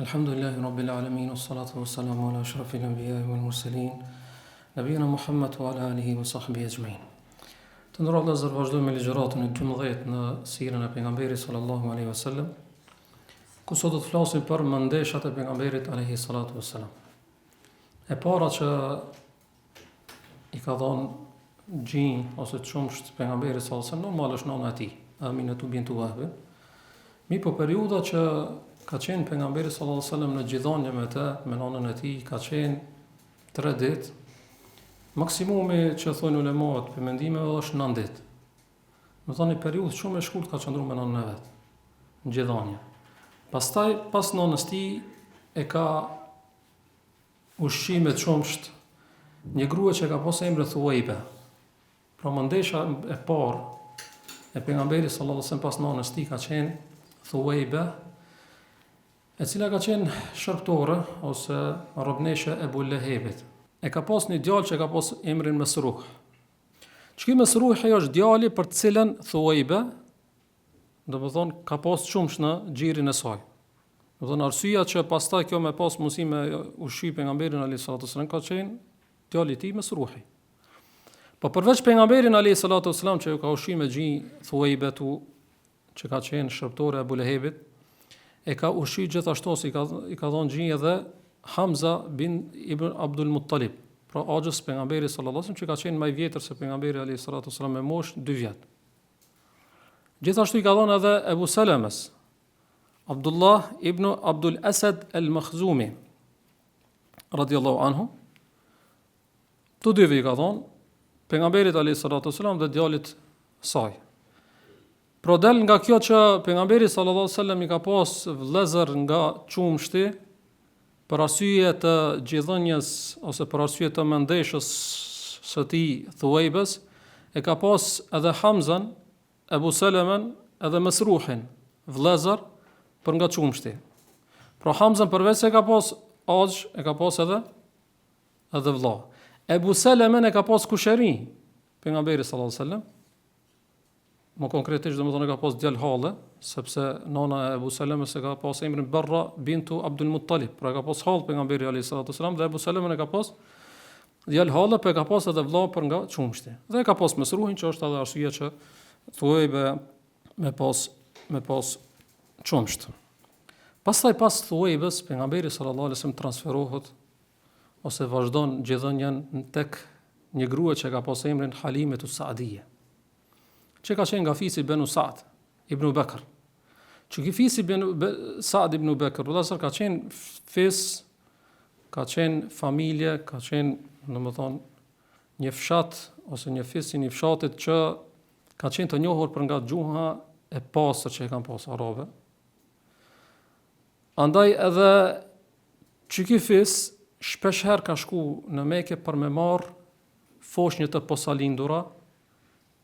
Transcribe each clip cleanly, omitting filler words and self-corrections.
Alhamdulillahi Rabbil Alamin, wassalatu wassalamu ala ashrafil anbiya'i wal mursalin, nabiyina Muhammad wa ala alihi wa sahbihi ajma'in. Të nderuar vëllezër, vazhdojmë me ligjëratën e 12 në sirën e pejgamberit sallallahu alaihi wasallam, ku sot do të flasim për mandeshat e pejgamberit alaihi salatu wassalam. E para që i ka dhënë gjinj ose çumsht pejgamberit sallallahu alaihi wasallam, normal është nana e tij, Aminatu bintu Wahb. Mi po periudha që ka qenë pejgamberi sallallahu alaihi wasallam në gjithënje me të, me nanën e tij, ka qenë 3 ditë. Maksimumi që thonë ulemat për mendimeve është 9 ditë. Do thonë një periudhë shumë e shkurtër ka qëndruar me nanën e vet, në gjithënje. Pastaj pas nanës tij e ka ushqime çumsht një grua që ka pasur emrin Thuwaiba. Pra mandesha e parë e pejgamberit sallallahu alaihi wasallam pas nanës tij ka qenë Thuwaiba, e cila ka qenë shërptore ose robneshe e Ebu Lehebit. E ka pas një djalë që ka pas emrin Mesruh. Ç'ky Mesruh është djali për të cilën Thuwaiba, do të thonë, ka pas çumsh në xhirin e saj. Do të thonë arsyeja që pastaj kjo me pas mundësi me ushqy pejgamberin alayhis salatu wasallam ka qenë djali i tij Mesruhi. Po përveç pejgamberin alayhis salatu wasallam që ka ushqy me xhinj Thuwaibatu, që ka qenë shërptore e Ebu Lehebit, e ka ushqy gjithashtu i ka dhënë gjinj edhe Hamza bin Ibn Abdul Muttalib, pra axhës pejgamberit sallallahu alaihi wasallam, që ka qenë më i vjetër se pejgamberi alayhis salatu wasallam me moshë 2 vjet. Gjithashtu i ka dhënë edhe Ebu Salames, Abdullah ibn Abdul Asad al-Makhzumi radhiyallahu anhu. Të dyve i ka dhënë pejgamberit alayhis salatu wasallam dhe djalit saj. Pro del nga kjo që pejgamberi sallallahu alaihi wasallam i ka pas vëllezër nga çumshti, për arsye të gjithënjes ose për arsye të mandeshës së tij Thuwaibës, e ka pas edhe Hamzan, Ebu Selemen edhe Mesruhin, vëllezër për nga çumshti. Pra Hamzan përveç se ka pas axh, e ka pas edhe vëlla. Ebu Selemen e ka pas kushëri pejgamberi sallallahu alaihi wasallam. Më konkretisht do të thonë ka pas djalë halle, sepse nana e Ebu Salemës e ka pas emrin Barra bintu Abdul Muttalib, pra ka pas hall pejgamberi alayhis salatu wasallam, dhe Ebu Salemën e ka pas djalë halle, por ka pas edhe vëlla për nga çumshti. Dhe ka pas Mesruhin, që është edhe arsyeja që Thuwaiba me pas çumsht. Pastaj pas Thuwaibës pejgamberi sallallahu alaihi wasallam transferohet ose vazhdon gjithënjen tek një grua që ka pas emrin Halimatu Saadiyya, që ka qenë nga fisi Benu Saad ibn Bekr. Që ky fisi Saad ibn Bekr, vëllazër, ka qenë fis, ka qenë familje, ka qenë, domethënë, një fshat ose një fis i një fshatit që ka qenë të njohur për nga gjuha e pastër që e kanë pas arabe. Andaj edhe që ky fis shpesh herë ka shku në Mekë për me marr foshnjë të posalindura,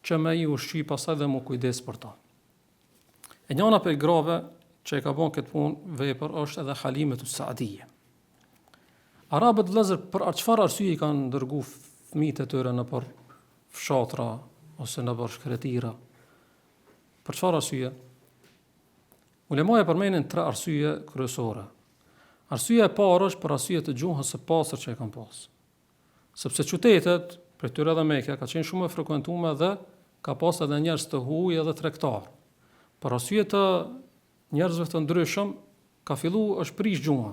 që me i ushqy pasaj dhe mu kujdes për ta. E njëna për grave që e ka bon këtë punë vepër është edhe Halimatu Saadiyya. Arabët, vëllezër, për çfarë arsye i kanë dërgu fëmijët e tyre në për fshatra ose në për shkretira? Për çfarë arsye? Ulemat e përmenin 3 arsye kryesore. Arsyeja e parë është për arsye të gjuhës së pastër që e kanë pas. Sepse qytetet për tyre dhe Mekja ka qenë shumë e frekuentuar dhe ka pas edhe njerëz të huaj edhe tregtar. Për arsye të njerëzve të ndryshëm ka filluar është prish gjuha.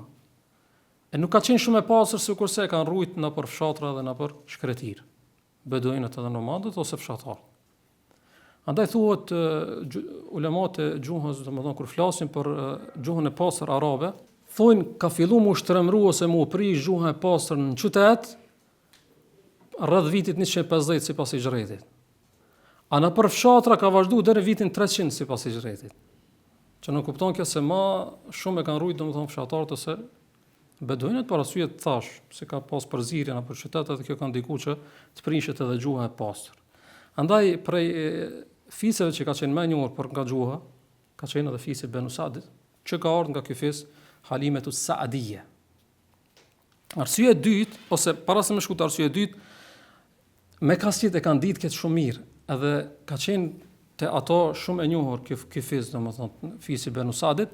E nuk ka qenë shumë e pastër sikurse e kanë rujt në për fshatra dhe në për shkretir, beduinët edhe nomadët ose fshatarët. Andaj thuhet ulemat e gjuhës, domethënë kur flasin për gjuhën e pastër arabe, thonë ka filluar mu shtremru ose mu prish gjuha e pastër në qytet rreth vitit 150 sipas hijretit. A në për fshatra ka vazhdu deri në vitin 300 sipas hijretit. Që nuk kupton kjo se më shumë e kanë rujt domethënë fshatarët ose beduinët për arsye të thash, se ka pas përzierje në për qytetet dhe kjo ka ndikuar që të prishet edhe gjuha e pastër. Andaj prej fiseve që ka qenë më e njohur për nga gjuha, ka qenë edhe fisi Benu Saadit, që ka ardhur nga ky fis Halimatu Saadiyya. Arsyeja e dytë, ose para se më shkut arsyeja e dytë, me kasjet e kanë ditë këtë shumë mirë, edhe ka qenë te ato shumë e njohur ky fis, domethënë fisi Benu Saadit,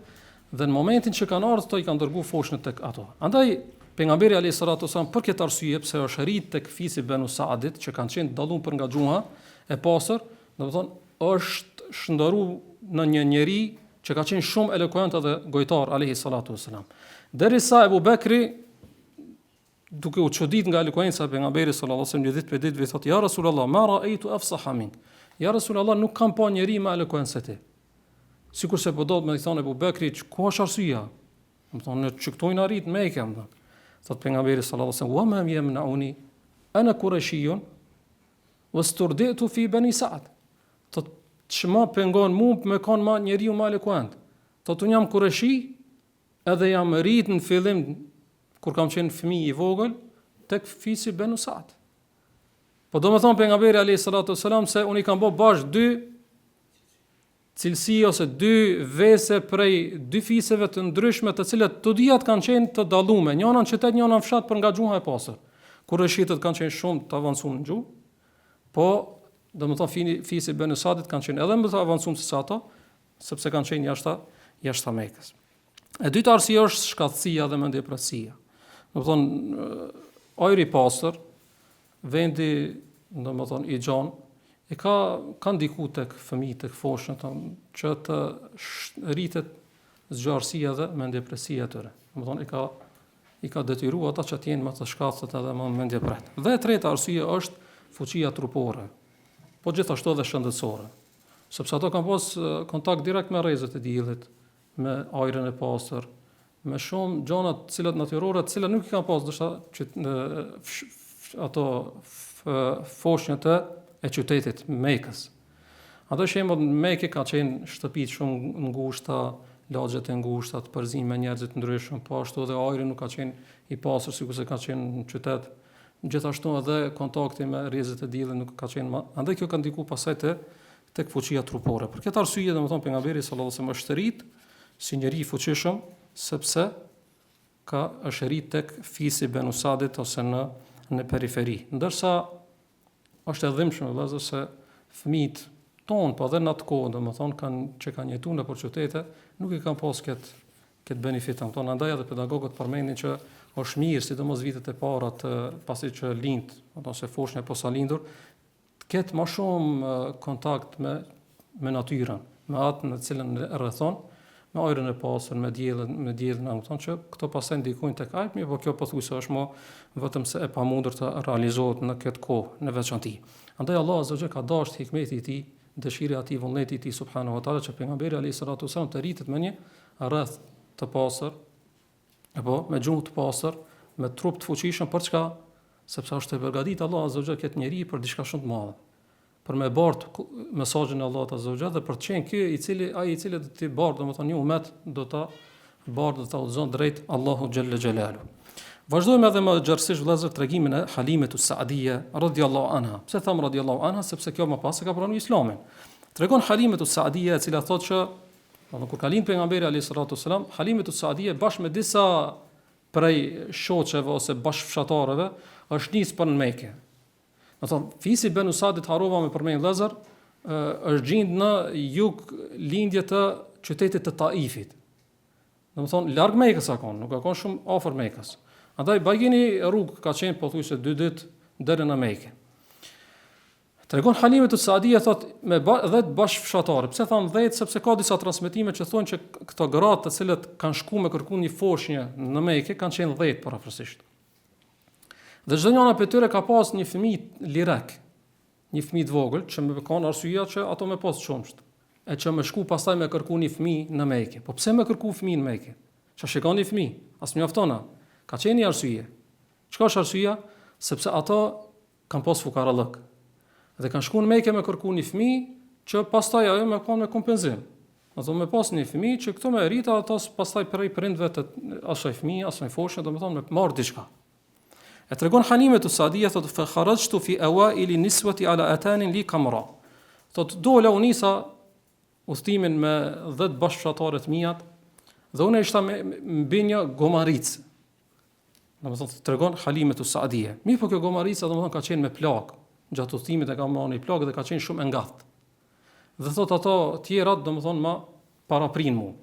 Dhe në momentin që kanë ardhur, i kanë dërguar foshën tek ato. Andaj pejgamberi alayhis salatu wasallam për këtë arsye pse është rrit tek fisi Banu Saadit, që kanë qenë dalluar për nga xhuha e pastër, domethënë është shndëruar në një njeri që ka qenë shumë elokuent dhe gojtar alayhis salatu wasallam. Derisa Abu Bekri, duke u çudit nga elokuenca e pejgamberit sallallahu alaihi wasallam, një ditë për ditë thotë: "Ya Rasulullah, ma ra'aytu afsaha mink." Ja Rasulullah, nuk kam pa njeri më elokuent se ti. Sikurse po do të më thonë Abu Bekri, ku është arsyeja? Më thonë, që këtu na rit me ikëm. Thot pejgamberi sallallahu alaihi wasallam: "Wa ma yamna'uni ana qurashiyun wasturditu fi bani Sa'd." Thot, ç'ma pengon mua me kon ma njeriu më elokuent. Thot, un jam kureshi, edhe jam rrit në fillim kur kam qenë fëmijë i vogël tek fisi Banu Sa'd. Po do më thonë pejgamberi alayhis salatu wasalam se unë i kam bë bash dy cilësi ose dy vese prej dy fiseve të ndryshme, të cilat të dyat kanë qenë të dallume, njëna në qytet, njëna në fshat për nga gjuha e pastër. Kureshitët kanë qenë shumë të avancuar në gjuhë, po do më thonë fisi Banu Sa'dit kanë qenë edhe më të avancuar se ato, sepse kanë qenë jashtë Mekës. E dyta arsye është shkatësia dhe mendjeprësia. Do më thonë ajri i pastër, vendi, do më thonë, i gjanë, ka ndiku tek fëmijë, tek foshën, që të rritet zgjarësia dhe mendjepresia e tyre. Do më thonë, i ka detyru ata që t'jenë më të shkatësët edhe më mendjepret. Dhe treta arsye është fuqia trupore, po gjithashtu edhe shëndetësore. Sepse ato kanë pas kontakt direkt me rrezet e diellit, me ajrin e pastër, me shumë gjëra të cilat natyrore, të cilat nuk i kanë pas ato foshnjët e qytetit Mekës. Ato shembull në Mekë ka qenë shtëpitë shumë ngushta, lagjet e ngushta, të përzijnë me njerëz të ndryshëm, po ashtu edhe ajri nuk ka qenë i pastër sikurse ka qenë në qytet. Gjithashtu edhe kontakti me rrezet e diellit nuk ka qenë, andaj kjo ka ndikuar pasaj tek fuqia trupore. Për këtë arsye, domethënë pejgamberi sallallahu alajhi wasallam është rrit si njeri i fuqishëm, sepse është rrit tek fisi Banu Saadit ose në periferi. Ndërsa është e dhimbshme vëllazër se fëmijët tonë, po edhe në atë kohë, domethënë që kanë jetuar nëpër qytete, nuk i kanë pas këtë benefit tonë. Andaj edhe pedagogët përmendin që është mirë, sidomos vitet e para pasi që lind, ose foshnja po sa lindur, ketë më shumë kontakt me natyrën, me atë në cilën rrethon, me ajrin e pastër, me diellin, domethënë që këto pastaj ndikojnë tek ajri, por kjo pothuajse është më vetëm se e pamundur të realizohet në këtë kohë, në veçantë. Andaj Allah azza wa jalla ka dashur hikmeti i tij, dëshira e tij, vullneti i tij subhanahu wa taala, që pejgamberi alayhis salatu wasallam të rritet me një rreth të pastër, apo me gjuhë të pastër, me trup të fuqishëm, për çka? Sepse është e përgatitur Allah azza wa jalla këtë njerëz për diçka shumë të madhe, për me bart mesazhin e Allahut azza wa jalla dhe për të qenë ky ai i cili do të bart, domethënë një umet do ta udhëzon drejt Allahu xhalla xhelalu. Vazhdojmë edhe më gjarsisht vëllezër tregimin e Halimet Sa'dije radhiyallahu anha. Pse tham radhiyallahu anha? Sepse kjo më pas e ka pranuar Islamin. Tregon Halimet Sa'dije, e cila thotë që kur ka lind pejgamberi alayhis salatu wasalam, Halimet Sa'dije bashkë me disa prej shoqeve ose bashkëfshatarëve është nisë për në Mekë. Do thonë, fisi Banu Saadit, harova me përmend vëllezër, është gjind në jug lindje të qytetit të Taifit. Do thonë, larg Mekës ka qenë, nuk ka qenë shumë afër Mekës. Andaj bajgini rrugë ka qenë pothuajse 2 ditë deri në Mekë. Tregon Halimet Sa'dije thotë me 10 bashkëfshatarë. Pse thon 10? Sepse ka disa transmetime që thonë që këto gratë të cilët kanë shkuar me kërkuar një foshnjë në Mekë kanë qenë 10 parafërsisht. Dhe çdo njëra prej tyre ka pas një fëmijë lirek, një fëmijë të vogël, që më kanë arsyeja që ato më pas çumsht, e që më shku pastaj me kërkuar një fëmijë në Mekë. Po pse më kërku fëmijë në Mekë? Çfarë shikoni fëmijë? As mjaftona. Ka qenë një arsye. Çka është arsyeja? Sepse ato kanë pas fukarallëk. Dhe kanë shkuar në Mekë me kërkuar një fëmijë që pastaj ajo më kanë me kompenzim. Ato më pas një fëmijë që këto më rrita ato pastaj prej prindve të asaj fëmijë, asaj foshë, domethënë me marr diçka. E tregon Halimet Sa'dije thotë fa kharajtu fi awaili niswati ala atanin li kamra. Thotë dola u nisa udhtimin me 10 bashkëfshatarë të mijat dhe unë ishta mbi një gomaric. Domethënë tregon Halimet Sa'dije. Mirë, po kjo gomarica domethënë ka qenë me plak. Gjatë udhtimit e ka marrë një plak dhe ka qenë shumë e ngatë. Dhe thotë ato tjerat domethënë ma paraprin mua.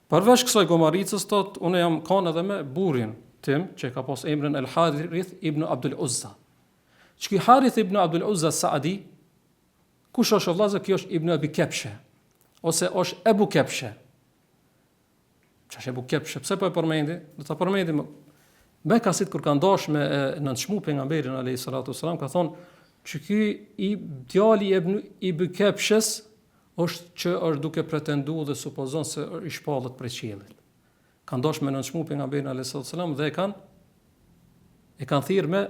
Përveç kësaj gomaricës, thot, unë jam kanë edhe me burrin tim, që ka pas emrin El Harith ibn Abdul Uzza. Që ky Harith ibn Abdul Uzza Saadi, kush është vëllazë? Ky është Ibn Abi Kepshe, ose është Ebu Kepshe. Që është Ebu Kepshe, pse po e përmendi? Do ta përmendim. Bekasit kur kanë dash me nënçmu pejgamberin alayhis salatu wasalam, ka thonë që ky i djali i Ebu Kepshes është që është duke pretenduar dhe supozon se i shpallët prej qiellit. Kanë dash me nënçmu pejgamberin alayhis salatu wasalam dhe e kanë thirrë me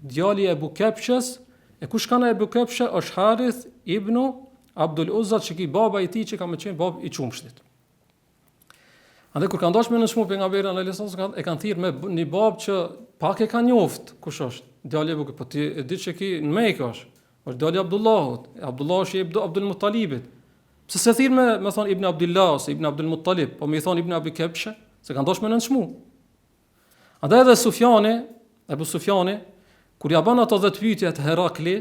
djali i Ebu Kepshes. E kush kanë Ebu Kepshe? Është Harith ibn Abdul Uzza, që ki baba i tij që ka më qenë bab i qumshtit. Andaj kur kanë dashur me nënshmu pejgamberin alayhis salam, e kanë thirrë me një bab që pak e kanë njoft kush është. Djali i Ebu, po ti e di që ki në Mekë është djali i Abdullahut. Abdullah është i Abdul Muttalibit. Pse se thirrë me thon Ibn Abdullah ose Ibn Abdul Muttalib, po më thon Ibn Abi Kepshe, se kanë dashur me nënshmu. Andaj edhe Ebu Sufjani, kur ja bën ato 10 pyetje të Herakli,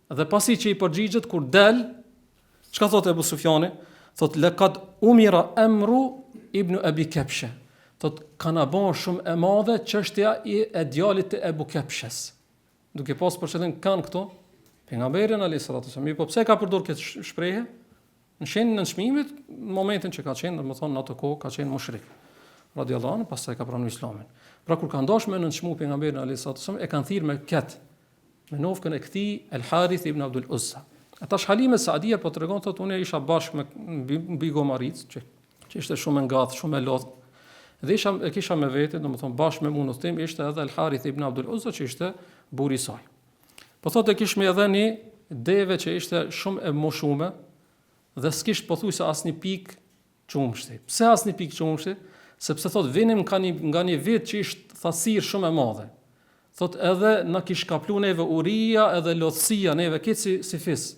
dhe pasi që i përgjigjet kur del, çka thot Ebu Sufjani? Thot laqad umira amru Ibn Abi Kepshe. Thot kanë bën shumë e madhe çështja e djalit të Ebu Kepshes. Duke pas për çfarë kanë këto? Pejgamberin alayhis salatu wasallam. Po pse ka përdor këtë shprehje? Në shenjën e nënçmimit, në momentin që ka qenë, domethënë në ato kohë ka qenë mushrik. Radiallahu anhu, pastaj ka pranuar Islamin. Pra kur kanë dashur me nënçmu pejgamberin alayhis salatu wasallam, e kanë thirrë me me nofkën e këtij El Harith ibn Abdul Uzza. Atash Halime Saadia po tregon, thotë, unë isha bashkë me mbi gomaric, që ishte shumë ngath, shumë e lodh. Dhe kisha me vete, domethënë bashkë me munën tim, ishte edhe El Harith ibn Abdul Uzza, që ishte burri i saj. Po thotë kishme edhe një deve që ishte shumë e moshume dhe s'kisht pothuajse asnjë pikë çumshti. Pse asnjë pikë çumshti? Sepse thotë vinim nga një vit që ishte thasir shumë e madhe. Thotë edhe na kish kaplu neve uria edhe lodhësia neve këtë si fis.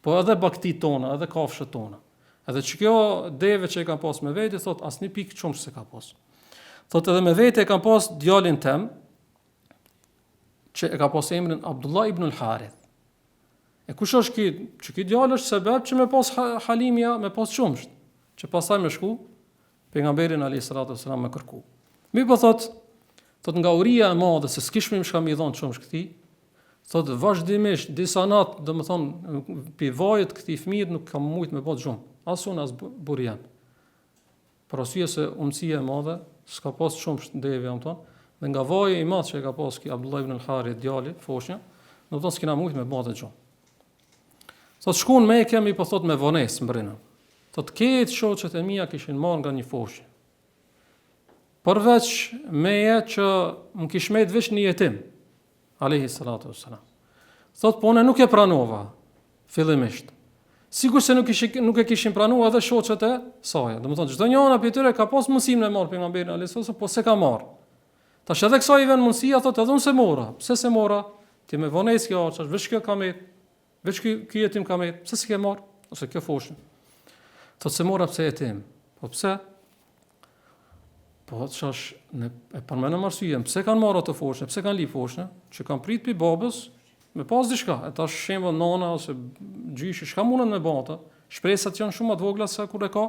Po edhe baktit tona, edhe kafshët tona. Edhe që kjo deve që e kam pas me vete, thotë asnjë pikë çumshti se ka pas. Thotë edhe me vete e kam pas djalin tem, që e ka pas emrin Abdullah ibn al-Harith. E kush është ky? Që ky djalë është sebeb që me pas Halimja, me pas çumsht, që pastaj me shku pejgamberin alayhis salatu wasalam me kërku. Mi po thot nga uria e madhe se s'kishim shka mi dhon çumsh këtij, thot vazhdimisht disa natë, domethënë pi vajit këtij fëmijët nuk kam mujt me bot gjumë, as unë as burri jam. Për arsye se umësia e madhe, s'ka pas çumsh deve jam ton, dhe nga vaji i madh që e ka pas ki Abdullah ibn al-Harith djali, foshnja, domethënë s'kena mujt me bot gjumë. Thot shkuan me kemi po thot me vonesë mbrinë. Thot këtë shoqet e mia kishin marrë nga një foshë. Përveç meje që më kish me veç një jetim, alayhi salatu wassalam. Thot po unë nuk e pranova fillimisht. Sigur se nuk e kishin pranuar edhe shoqet e saj. Domethënë çdo njëra prej tyre ka pas mundësinë me marr pejgamberin alayhis salatu, po se ka marr. Tash edhe kësaj i vën mundësia, thot edhe unë se mora. Pse se mora? Ti me vonesë kjo çash, veç kjo kamet. Veç ky jetim kamet. Pse s'ke marr? Ose kjo foshë. Thot se mora pse jetim. Po pse? Po çash ne e përmendëm arsyeën. Pse kanë marrë ato foshë? Pse kanë lip foshën? Që kanë prit pi babës me pas diçka. E tash shembull nona ose gjyshi, çka mundën me bata? Shpresat janë shumë më të vogla se kur e ka.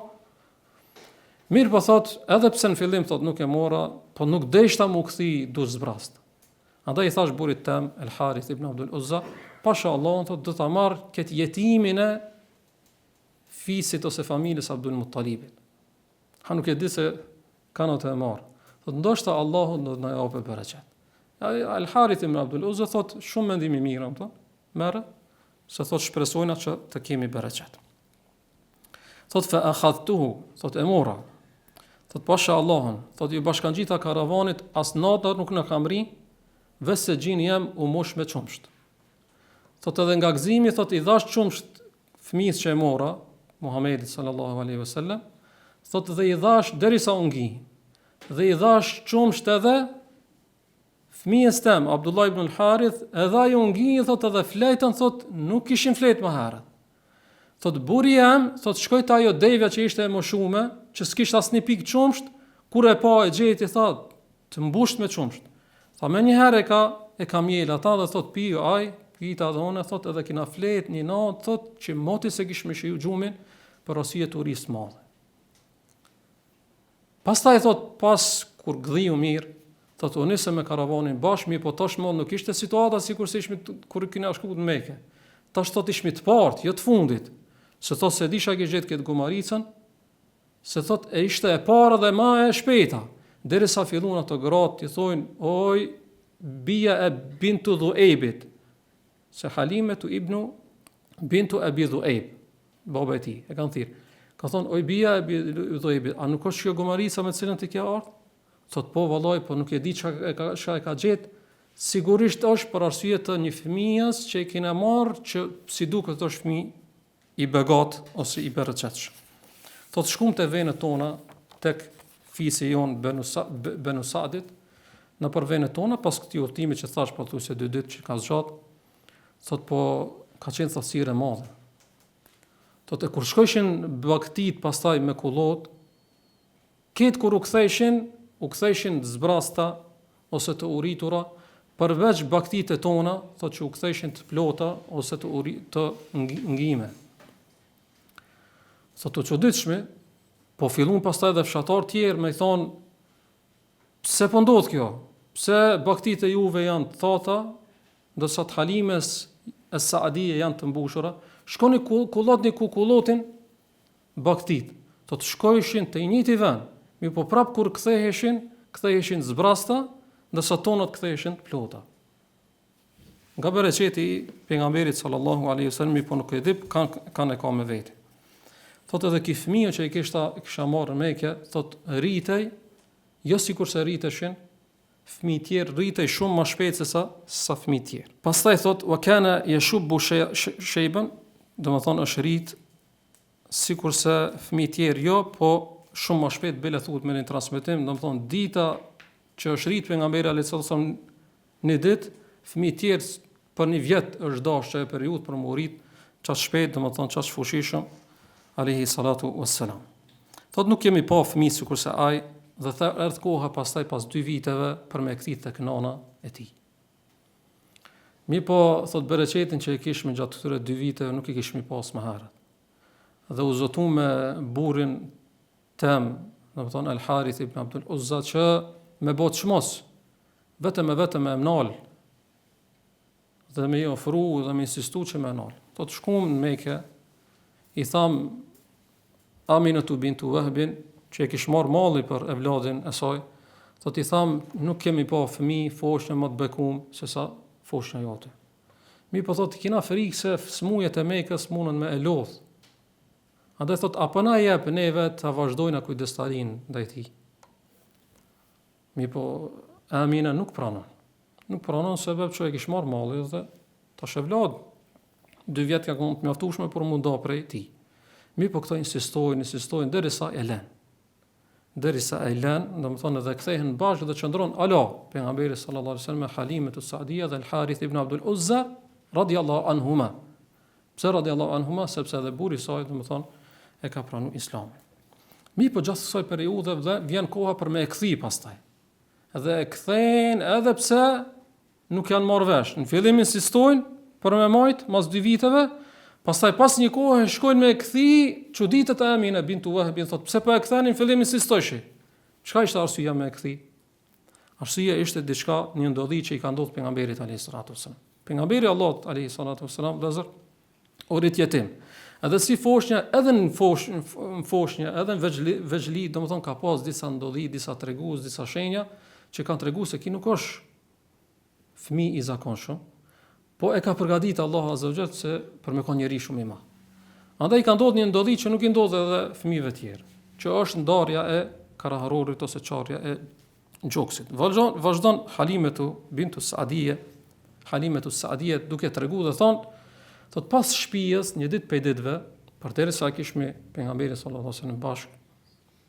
Mirë po thot, edhe pse në fillim thot nuk e mora, po nuk deshta mu kthi dush zbrast. Andaj i thash burrit tem El Harith ibn Abdul Uzza, pasha Allahun thot do ta marr këtë jetimin e fisit ose familjes Abdul Muttalibit. Ha nuk e di se kanë të e marr. Thot ndoshta Allahu do na japë bereqet. El Harith ibn Abdul Uzza thot shumë mendim i mirë thot, merr se thot shpresojna që të kemi bereqet. Thot fa akhadtuhu, thot e mora. Thot pasha Allahun, thot ju bashkangjita karavanit as nata nuk na kam ri, veç se gjin jam u mosh me çumsht. Thot edhe nga gëzimi, thot i dhash çumsht fëmijës që e mora, Muhamedit sallallahu alaihi wasallam, thot dhe i dhash derisa u ngi. Dhe i dhash çumsht edhe fëmijës tem, Abdullah ibn al-Harith, edhe ai u ngi, thot edhe flejtën, thot nuk kishin flet më herët. Thot burri jam, thot shkoj te ajo devja që ishte e moshume, që s'kishte asnjë pikë çumsht, kur e pa e gjeti thot të mbusht me çumsht. Tha më një herë e ka miel ata dhe thot piju aj, pita dhe unë, thot edhe kina flet një natë, thot që moti se kish me shiu gjumin për arsye të urisë madhe. Pastaj thot, pas kur gdhiu mirë, thot u nisëm me karavanin bashkë, mirë po tashmë nuk ishte situata sikur se ishmi kur kena shkuar në Mekë. Tash thot ishmi të partë, jo të fundit. Se thot se disha ke gjetë këtë gumaricën, se thot e ishte e para dhe ma e shpejta. Derisa fillun ato gratë i thojnë, oj, bia e bintu Dhuejbit, se Halimetu ibnu bintu e bi Dhuejb, baba e ti, e kanë thirë. Ka thonë, oj, bia e bi Dhuejbit, a nuk është kjo gumarica me cilën të kja ardhë? Thot, po, vallaj, po nuk e di që e ka gjetë, sigurisht është për arsye të një fëmijës që e kena marrë që si duket është fëmijë i begat ose i bereqetshëm. Thot shkum të venët tona tek fisi jonë Benu Saadit, në për venët tona pas këtij udhtimi që thash po thosë 2 ditë që ka zgjat, thot po ka qenë thasire e madhe. Thot e kur shkojshin baktit pastaj me kullot, këtë kur u ktheshin zbrasta ose të uritura, përveç baktitë tona, thot që u ktheshin të plota ose të ngime. Thot të çuditshme, po fillun pastaj edhe fshatar tjerë me i thonë, pse po ndodh kjo? Pse baktitë e juve janë të thata, ndërsa të Halimes e Saadije janë të mbushura? Shkoni kullotni ku kullotin baktitë. Thot shkojshin te i njëjti vend, mi po prap kur ktheheshin zbrasta, ndërsa tonat ktheheshin të plota. Nga bereqeti i pejgamberit sallallahu alaihi wasallam, mi po nuk e di kanë e ka me veti. Thot edhe ki fëmijë që i kisha marrë në Mekë, thot rritej, jo sikur se rriteshin fëmijë tjerë, rritej shumë më shpejt se sa fëmijë tjerë. Pastaj thot wa kana yashubbu shayban, domethënë është rrit sikur se fëmijë tjerë jo, po shumë më shpejt bile thuhet me një transmetim, domethënë dita që është rrit pejgamberi alayhis salam një ditë, fëmijë tjerë për një vjet është dashur e periudhë për më rrit çast shpejt, domethënë çast fushishëm alayhi salatu wassalam. Thot nuk kemi pa fëmijë sikur se ai, dhe erdh koha pastaj pas 2 viteve për me kthit tek nana e tij. Mi po thot bereqetin që e kishme gjatë këtyre 2 viteve nuk i kishmi pas më herët. Dhe u zotu me burrin tem, domethënë Al Harith ibn Abdul Uzza, që me bot çmos, vetëm e mnal, dhe me i ofru dhe me insistu që me mnal. Thot shkum në Mekë, i tham Aminatu bintu Wahbin, që e kish marrë malli për evladin e saj, thot i tham nuk kemi pa fëmijë foshnjë më të bekum se sa foshnja jote. Mi po thot kina frikë se smujet e Mekës mundën me e lodh. Andaj thot apo na jep neve ta vazhdojna kujdestarin ndaj tij. Mi po Amina nuk pranon. Nuk pranon sebeb që e kish marrë malli dhe tash evlad 2 vjet ka qenë të mjaftueshme për mu nda prej tij. Mi po këto insistojnë derisa e lën. Derisa e lën, domethënë edhe kthehen bashkë dhe çndron ala pejgamberi sallallahu alaihi wasallam me Halimetu Saadiyya dhe Al Harith ibn Abdul Uzza radiyallahu anhuma. Pse radiyallahu anhuma? Sepse edhe burri i saj domethënë e ka pranuar Islamin. Mi po gjatë kësaj periudhe dhe vjen koha për me e kthi pastaj. Dhe e kthejnë edhe pse nuk janë marrë vesh. Në fillim insistojnë për me majt mas 2 viteve, pastaj pas një kohë shkojnë me e kthi çuditët e Amina bintu Wahbin, thot pse po e kthenin, në fillim insistojshi. Çka ishte arsyeja me e kthi? Arsyeja ishte diçka, një ndodhi që i ka ndodhur pejgamberit alayhis salatu wasallam. Pejgamberi Allahut alayhis salatu wasallam dazar u rit jetim. Edhe si foshnja, edhe në foshnja, edhe në veçli, domethënë ka pas disa ndodhi, disa tregues, disa shenja që kanë treguar se ki nuk është fëmijë i zakonshëm, po e ka përgatitur Allahu azza wa jall se për me qenë njerëz shumë i madh. Andaj ka ndodhur një ndodhi që nuk i ndodh edhe fëmijëve tjerë, që është ndarja e karaharorit ose çarja e gjoksit. Vazhdon Halimetu bintu Saadije, Halimetu Saadije duke treguar dhe thot pas shtëpisë një ditë prej ditëve, përderisa kishme pejgamberin sallallahu alaihi wasallam bashkë.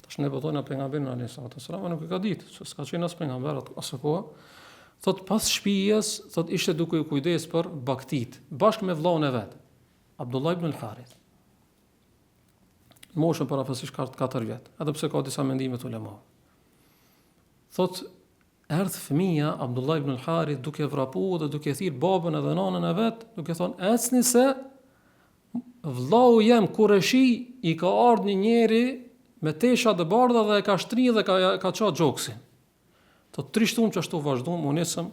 Tash ne botojna pejgamberin alayhis salatu wasallam, nuk e ka ditë, se s'ka qenë as pejgamber asë kohë. Thot pas shtëpisë, thot ishte duke u kujdes për baktit, bashkë me vllahun e vet, Abdullah ibn Al Harith. Moshën parafasish 4 vjet, edhe pse ka disa mendime të ulemave. Thot erdh fëmia Abdullah ibn Al Harith duke vrapu dhe duke thirr babën edhe nanën e vet, duke thonë ecni se vllau jam Kureshi i ka ardhur një njeri me tesha të bardha dhe e ka shtri dhe ka qa gjoksin. Të trishtum që ashtu vazhdum, unisëm,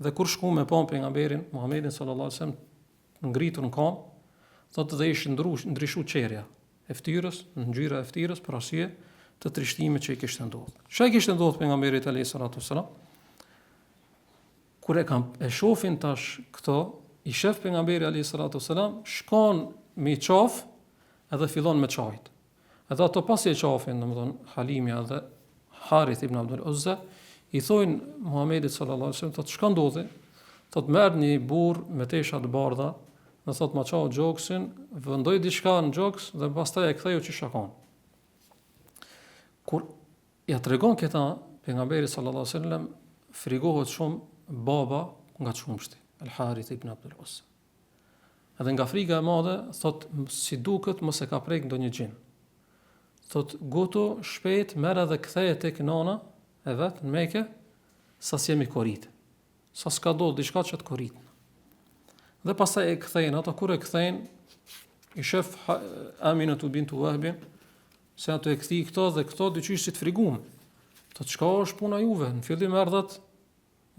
dhe kur shku me pam pejgamberin Muhammedin sallallahu alaihi wasallam ngritur në kam, thotë dhe ishte ndryshu qerja e ftyrës, në ngjyra e ftyrës për arsye të trishtimit që i kishte ndodhur. Çfarë kishte ndodhur pejgamberit alayhi salatu wasallam? Kur e shohin tash këto, i shef pejgamberi alayhi salatu wasallam shkon me qaf edhe fillon me çajt. Edhe ato pasi e qafin, domethënë Halimja dhe Harith ibn Abdul Uzza, i thojnë Muhammedit sallallahu alaihi wasallam, thotë çka ndodhi? Thotë merr një burr me tesha të bardha, dhe thotë ma çao gjoksin, vendoi diçka në gjoks dhe pastaj e ktheu që shakon. Kur ja tregon këta pejgamberi sallallahu alaihi wasallam, frigohet shumë baba nga çumshti, El Harith ibn Abdul Uzza. Edhe nga frika e madhe, thotë si duket mos e ka prek ndonjë gjin. Thotë goto shpejt merr edhe kthehet tek nana e vetë në Mekë, sa si jemi korit. Sa s'ka do diçka që të korit. Dhe pastaj e kthejnë, ata kur e kthejnë, i shef Aminatu bintu Wahbin, se ato e kthi këto dhe këto dyqysh si të frigum. Thotë çka është puna juve? Në fillim erdhat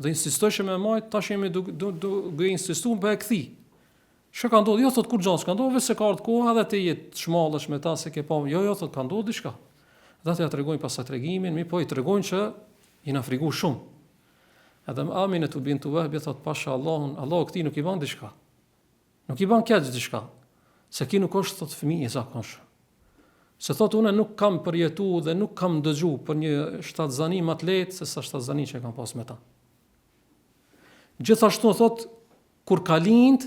dhe insistojshë me majt, tash jemi duke insistuar për e kthi. Çka ka ndodhur? Jo, thotë kur gjallë, s'ka ndodhur se ka ardhur koha dhe ti jetë shmallësh me ta se ke pa. Jo, thotë ka ndodhur diçka. Dhe ata ja tregojnë pastaj tregimin, mi po i tregojnë që i na frigu shumë. Edhe Aminatu bintu Wahbi thotë pasha Allahun, Allahu këtij nuk i bën diçka. Nuk i bën keq diçka. Se ki nuk është thotë fëmijë i zakonshëm. Se thotë unë nuk kam përjetuar dhe nuk kam dëgjuar për një shtatzani më të lehtë se sa shtatzani që kam pas me ta. Gjithashtu thotë kur ka lind,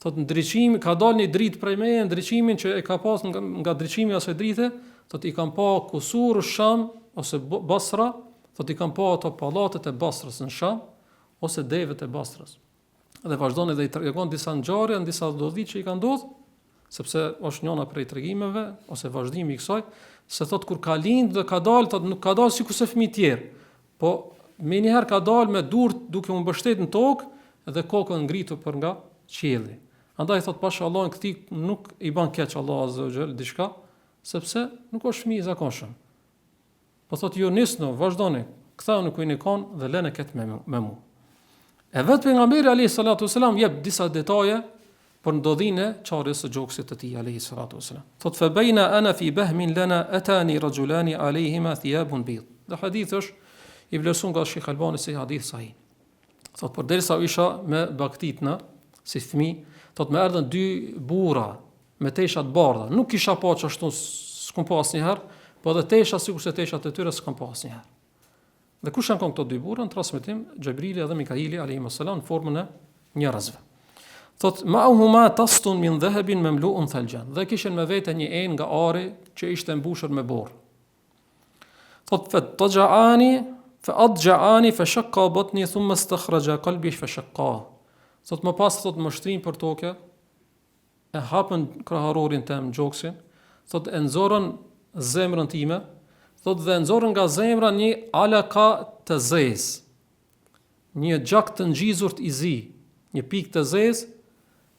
thotë ndriçimi ka dalë një dritë prej meje, ndriçimin që e ka pas nga ndriçimi ose drite, thotë i kam pa kusur Sham ose Basra, thotë i kam pa ato pallatet e Basrës në Sham ose devet e Basrës. Dhe vazhdon edhe i tregon disa ngjarje, disa ndodhi që i kanë ndodhur, sepse është njëna prej tregimeve ose vazhdimi i kësaj, se thotë kur ka lind dhe ka dalë, thotë nuk ka dalë sikurse fëmijë tjerë, po me njëherë ka dalë me durt duke u mbështetur në tokë dhe kokën ngritur për nga qielli. Andaj thotë pasha Allahun këtij nuk i bën keq Allahu azza wa jall diçka, sepse nuk është fëmijë i zakonshëm. Po thotë jo nisno, vazhdoni, kthehuni ku jeni kanë dhe lënë këtë me mua. E vetë pejgamberi alayhi salatu wasalam jep disa detaje për ndodhinë e çarjes së gjoksit të tij alayhi salatu wasalam. Thotë fa baina ana fi bahmin lana atani rajulani alayhima thiyabun bid. Dhe hadith është i vlerësuar nga Sheikh Albani si hadith sahih. Thotë përderisa isha me baktitna si fëmijë, thotë më erdhën dy burra me tesha të bardha. Nuk kisha pa që ashtu s'kom pa asnjëherë, po edhe tesha sikurse teshat e tyre s'kom pa asnjëherë. Dhe kush janë këto dy burra në transmetim? Xhebrili dhe Mikaili alayhis salam në formën e njerëzve. Thotë ma'huma tastun min dhahabin mamlu'un thaljan. Dhe kishin me vete një enë nga ari që ishte mbushur me borë. Thotë fa adja'ani fa shaqqa batni thumma istakhraja qalbi fa shaqqa. Thotë më pas thotë më shtrin për tokë, e hapën kraharorin tim gjoksin, thotë e nxorën zemrën time, thotë dhe nxorën nga zemra një alaka të zezë, një gjak të ngjizur i zi, një pikë të zezë,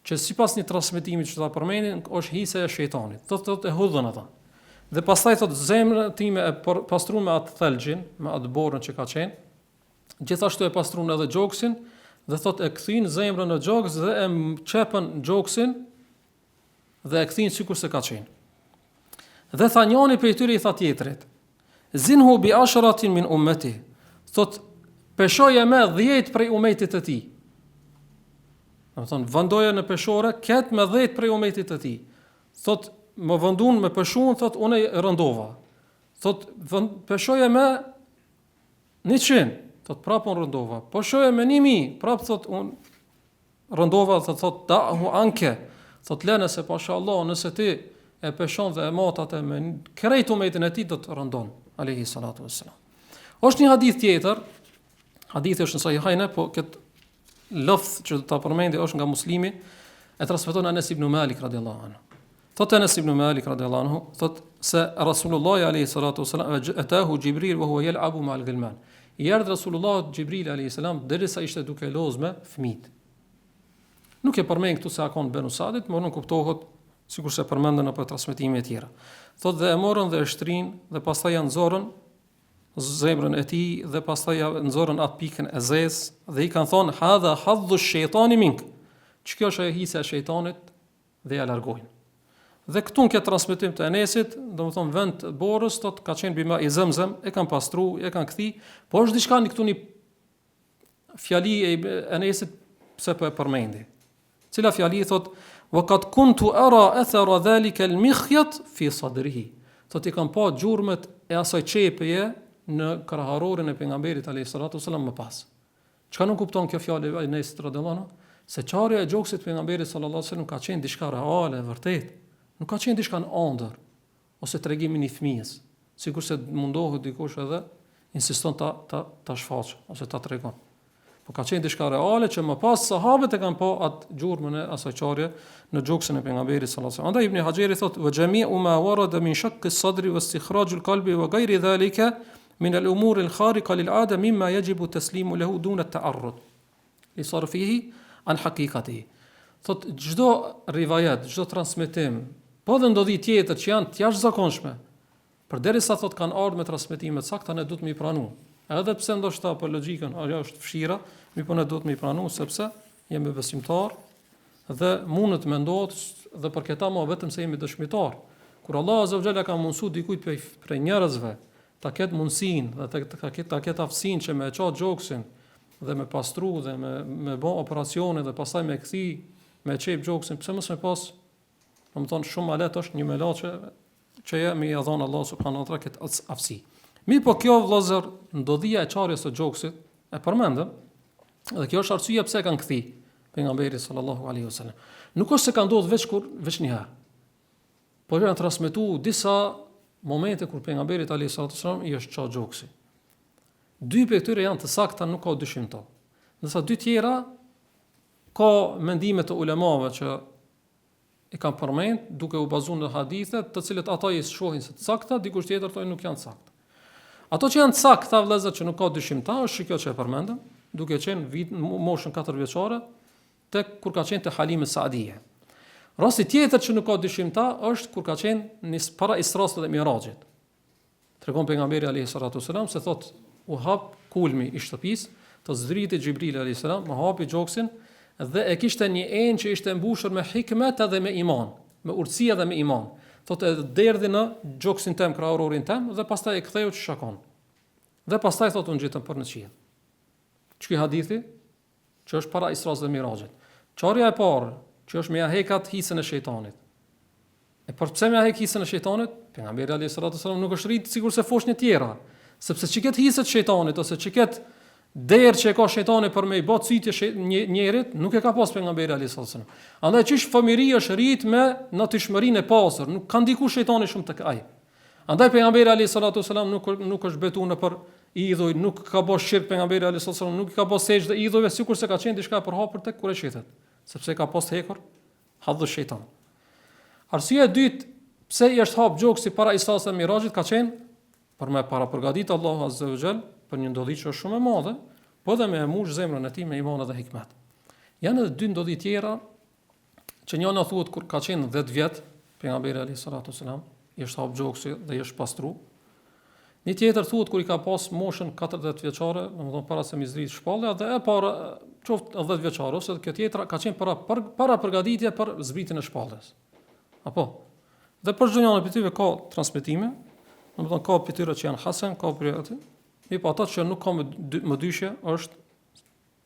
që sipas një transmetimi që ta përmendin, është hise e shejtanit. Thotë e hudhën ata. Dhe pastaj thotë zemra time e pastruan me atë thelgjin, me atë borën që ka qenë. Gjithashtu e pastruan edhe gjoksin dhe thotë e kthin zemrën në gjoks dhe e çepën gjoksin dhe e kthin sikur se ka qenë. Dhe tha njëri prej tyre i tha tjetrit: "Zinhu bi ashratin min ummati." Thotë peshoje me 10 prej umetit të tij. Domethënë vendoje në peshore ket me 10 prej umetit të tij. Thotë më vendun me peshun, thotë unë rëndova. Thotë peshoje me 100, thotë prapë unë rëndova. Peshoje me 1000, prapë thotë unë rëndova, thotë da'hu anke. Thotë lënë se pashallah nëse ti e peshon dhe e matate me krejt umetin e tij do të rëndon alayhi salatu wassalam. Është një hadith tjetër, hadithi është në Sahihain, po këtë lafz që ta përmendi është nga Muslimi, e transmeton Anas ibn Malik radhiyallahu anhu. Thotë Anas ibn Malik radhiyallahu anhu, thotë se Rasulullah alayhi salatu wasalam atahu Jibril wa huwa yal'abu ma'al ghilman. I erdhi Rasulullah Jibril alayhi salam derisa ishte duke lozë me fëmijët. Nuk e përmend këtu se akon Banu Sadit, por nuk kuptohet sikur se përmendën në transmetime të tjera. Thotë dhe e morën dhe e shtrin dhe pastaj ja nxorën zemrën e tij dhe pastaj ja nxorën atë pikën e zezë dhe i kanë thonë hadha hadhu shejtani mink. Ç'kjo është ajo hisa e shejtanit dhe ja largojnë. Dhe këtu në këtë transmetim të Enesit, domethënë vend të borës, thotë ka qenë bima i Zemzem, e kanë pastru, e kanë kthi, po është diçka këtu një fjali e Enesit pse po e përmendi. Cila fjali thotë wa qad kuntu ara athara dhalika al-mikhyat fi sadrihi. Thotë i kanë pa gjurmët e asaj çepeje në kraharorin e pejgamberit alayhis salatu wasallam më pas. Çka nuk kupton kjo fjalë e Enesit radhiyallahu anhu? Se çarja e gjoksit pejgamberit sallallahu alaihi wasallam ka qenë diçka reale, vërtet. Nuk ka qenë diçka në ëndër ose tregimin i fëmijës, sikurse mundohet dikush edhe insiston ta shfaqë ose ta tregon. Po ka qenë diçka reale që më pas sahabët e kanë pa atë gjurmën e asaj çarje në gjoksin e pejgamberit sallallahu alaihi wasallam. Andaj Ibn Hajeri thotë wa jami'u ma warada min shaqq as-sadri wa istikhraj al-qalbi wa ghayri dhalika min al-umur al-khariqa lil-'ada mimma yajibu taslimu lahu duna at-ta'arrud li sarfihi an haqiqatihi. Thotë çdo rivajet, çdo transmetim, po dhe ndodhi tjetër që janë të jashtëzakonshme, përderisa thotë kanë ardhur me transmetime të sakta, ne duhet më i pranojmë. Edhe pse ndoshta për logjikën ajo është vëshira, po ne duhet më i pranojmë sepse jemi besimtar dhe mundet të mendohet dhe për këtë më vetëm se jemi dëshmitar. Kur Allah azza wa jalla ka mundsuar dikujt prej njerëzve ta ketë mundsinë dhe ta ketë aftësinë që me çat gjoksin dhe me pastru dhe me bë operacione dhe pastaj me kthi me çep gjoksin, pse mos me pas, domethënë shumë ma lehtë është një melaçe që jemi ia dhon Allah subhanahu wa taala këtë aftësi. Mi po kjo vëllazër ndodhia e çarjes së gjoksit e përmendëm dhe kjo është arsyeja pse kanë kthi pejgamberi sallallahu alaihi wasallam. Nuk është se ka ndodhur veç një herë. Po janë transmetuar disa momente kur pejgamberi alaihi wasallam i është çar gjoksi. Dy prej këtyre janë të sakta, nuk ka dyshim to. Ndërsa dy tjera ka mendime të ulemave që i kanë përmend duke u bazuar në hadithe, të cilët ata i shohin se të sakta, dikush tjetër thonë nuk janë të sakta. Ato që janë të sakta vëllezër që nuk ka dyshim ta është kjo që e përmendëm, duke qenë moshën 4 vjeçare, tek kur ka qenë te Halime Saadije. Rasti tjetër që nuk ka dyshim ta është kur ka qenë para Isras dhe Mirajit. Tregon pejgamberi alayhi salatu wasalam se thot u hap kulmi i shtëpisë, të zbriti Xhibril alayhi salam, më hapi gjoksin dhe e kishte një enë që ishte mbushur me hikmet dhe me iman, me urtësi dhe me iman. Thotë derdhi në gjoksin tim, krahurorin tim dhe pastaj e ktheu që shakon. Dhe pastaj thotë unë gjitëm për në qiell. Ç'ky hadithi që është para Isras dhe Mirajit. Çarja e parë që është me ja hekat hisën e shejtanit. E por pse me ja hek hisën e shejtanit? Pejgamberi alayhis salatu wasallam nuk është rrit sikur se foshnjë tjera, sepse çiket hisët e shejtanit ose çiket derë që e ka shejtani për me i bë cytje njerit, nuk e ka pas pejgamberi alayhis salatu wasallam. Andaj çish fëmijëria është rrit me natyrshmërinë e pasur, nuk ka ndiku shejtani shumë tek ai. Andaj pejgamberi alayhis salatu wasallam nuk është betuar në për idhuj, nuk ka bosh shirk pejgamberi alayhis salatu wasallam, nuk ka bosh sejdë idhujve sikur se ka qenë diçka e përhapur tek kurëshitet, sepse ka pas hekur hadhu shejtan. Arsyeja e dytë pse i është hap gjoksi para Isras dhe Mirajit ka qenë për me para përgatitur Allahu azza wa jall për një ndodhi që është shumë e madhe, po edhe me mush zemrën e tij me iman dhe hikmet. Janë edhe dy ndodhi tjera që njëna thuhet kur ka qenë 10 vjet pejgamberi alayhis salatu wasalam i është hap gjoksi dhe i është pastru. Një tjetër thuhet kur i ka pas moshën 40 vjeçare, domethënë para se mi zrit shpallja dhe e para qoftë 10 vjeçare ose kjo tjetra ka qenë para përgatitje për zbritjen e shpalljes. Apo. Dhe për çdo njëri prej tyre ka transmetime, domethënë ka pyetje që janë hasan, ka pyetje. Mi po ata që nuk ka më dyshje është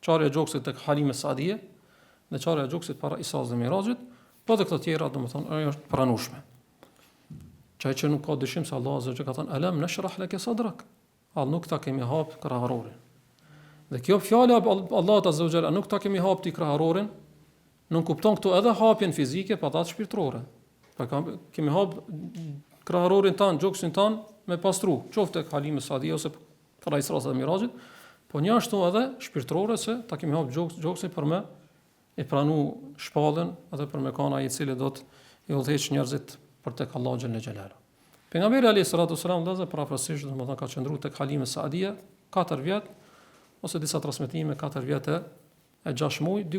çarja e gjoksit tek Halime Saadije dhe çarja e gjoksit para Isras dhe Mirajit, po dhe këto tjera domethënë ajo është pranueshme. Çaj që nuk ka dyshim se Allah azza wa jalla ka thënë alam nashrah laka sadrak. Nuk ta kemi hap kraharorin. Dhe kjo fjalë Allahu azza wa jalla nuk ta kemi hap ti kraharorin, nuk kupton këtu edhe hapjen fizike, pa datë shpirtërore. Pa kemi hap kraharorin tan, gjoksin tan me pastru, qoftë tek Halime Saadije ose para Isras dhe Mirajit, po një ashtu edhe shpirtërore se ta kemi hap gjoksin për me e pranu shpallën edhe për me kana i cili do të i udhëheq njerëzit për tek Allahu xhalla xhelala. Pejgamberi alayhis salatu wasalam dha parafrasisht domethënë ka qendruar tek Halime Saadije 4 vjet ose disa transmetime 4 vjet e 6 muaj,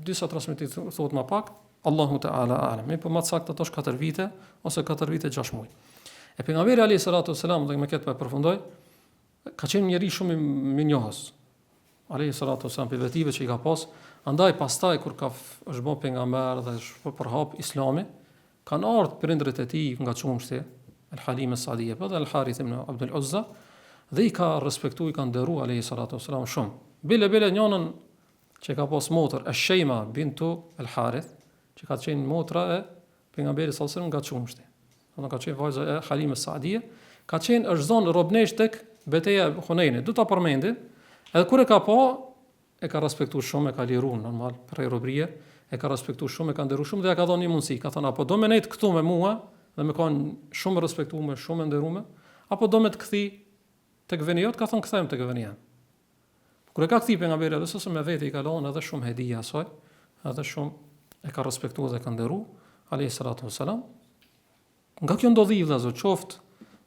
disa transmetime thotë më pak, Allahu Teala a'lam. Po më saktë ato 4 vite ose 4 vite 6 muaj. E pejgamberi alayhi salatu wasalam, dhe me këtë po përfundoj, ka qenë njeri shumë i minjohës. Alayhi salatu wasalam për vetive që i ka pas, andaj pastaj kur është bë pejgamber dhe është përhap Islami, kanë ardhur prindërit e tij nga çumshti, Al-Halim as-Saadiyya, dhe Al-Harith ibn Abdul Uzza, dhe i ka respektuar, i ka nderuar alayhi salatu wasalam shumë. Bile njënën që ka pas motër, Ash-Shayma bintu Al-Harith, që ka qenë motra e pejgamberit sallallahu alajhi wasallam nga çumshti. Ona ka qenë vajza e Halim as-Saadiyya, ka qenë është zonë robnesh tek betejë e Hunenit. Do ta përmendin, edhe kur e ka pa, e ka respektuar shumë, e ka liruar normal për robërie, e ka respektuar shumë, e ka nderuar shumë dhe ja ka dhënë një mundësi. Ka thënë apo do më nejt këtu me mua dhe më kanë shumë respektuar, shumë nderuar, apo do më të kthi tek veni jot, ka thënë kthehem tek veni jam. Kur e ka kthi pejgamberi edhe sot me vete i ka lënë edhe shumë hedija asaj, edhe shumë e ka respektuar dhe ka nderuar alayhi salatu wassalam. Nga kjo ndodhi vëllazë, qoftë,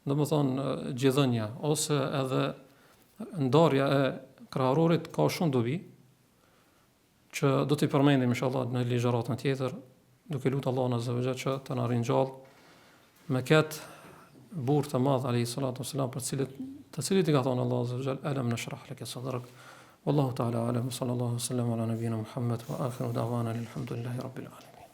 domethënë gjithënia ose edhe ndarja e kraharorit ka shumë dobi që do t'i përmendim inshallah në ligjëratën tjetër, duke lutur Allahun azza wa jalla që të na ringjall me këtë burr të madh alayhi salatu wassalam, të cilit i ka thënë Allahu azza wa jalla alam nashrah laka sadrak. Wallahu ta'ala a'lam, sallallahu alaihi wasallam ala nabiyyina Muhammad wa akhiru da'wana alhamdulillahi rabbil alamin.